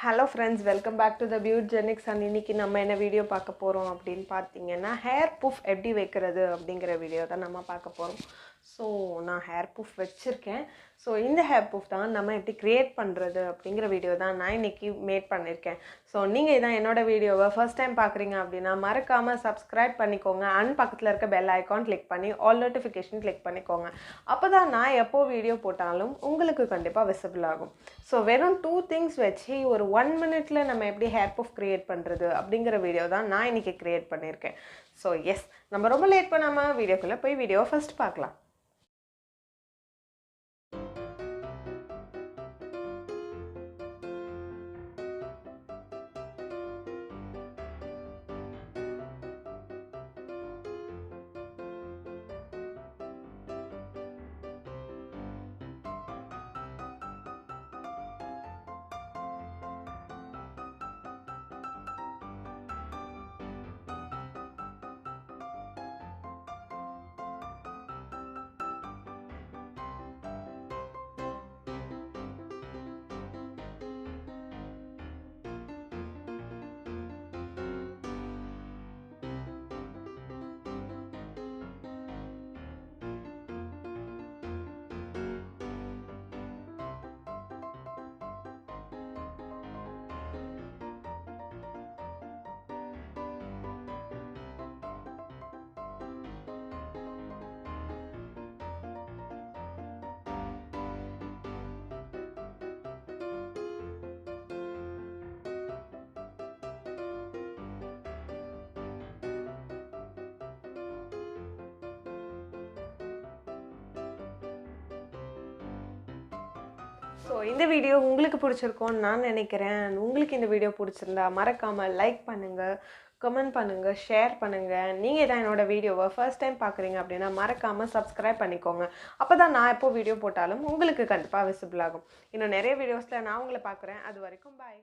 Hello friends, welcome back to the BEAUTGENIX and இன்னைக்கு நம்ம என்ன வீடியோ பார்க்க போறோம் அப்படினு பாத்தீங்கன்னா hair puff எப்படி வைக்கிறது அப்படிங்கற வீடியோ தான் நம்ம பார்க்க போறோம். So நான் hair puff வச்சிருக்கேன். So இந்த hair puff தான் நம்ம எப்படி கிரியேட் பண்றது அப்படிங்கற வீடியோ தான் நான் இன்னைக்கு மேட் பண்ணிருக்கேன். So நீங்க இதான் என்னோட வீடியோவை first time பார்க்கறீங்க அப்படினா மறக்காம subscribe பண்ணிக்கோங்க and பக்கத்துல இருக்க bell icon click பண்ணி all notification click பண்ணிக்கோங்க. அப்பதான் நான் எப்போ வீடியோ போட்டாலும் உங்களுக்கு கண்டிப்பா visible ஆகும். So வெறும் 2 things வச்சு ஒரு 1 minuteல நம்ம எப்படி hair puff கிரியேட் பண்றது அப்படிங்கற வீடியோ தான் நான் இன்னைக்கு கிரியேட் பண்ணிருக்கேன். So yes, நம்ம ரொம்ப லேட் பண்ணாம வீடியோக்குள்ள போய் வீடியோ first பார்க்கலாம். So இந்த வீடியோ உங்களுக்கு பிடிச்சிருக்கும்னு நான் நினைக்கிறேன். உங்களுக்கு இந்த வீடியோ பிடிச்சிருந்தா மறக்காம லைக் பண்ணுங்க, கமெண்ட் பண்ணுங்க, ஷேர் பண்ணுங்க. நீங்க இதான் என்னோட வீடியோவை ஃபர்ஸ்ட் டைம் பார்க்கறீங்க அப்படினா மறக்காம subscribe பண்ணிக்கோங்க. அப்பதான் நான் எப்போ வீடியோ போட்டாலும் உங்களுக்கு கண்டிப்பா விசிபிள் ஆகும். இன்னும் நிறைய வீடியோஸ்ல நான் உங்களை பார்க்கறேன். அது வரைக்கும் பை.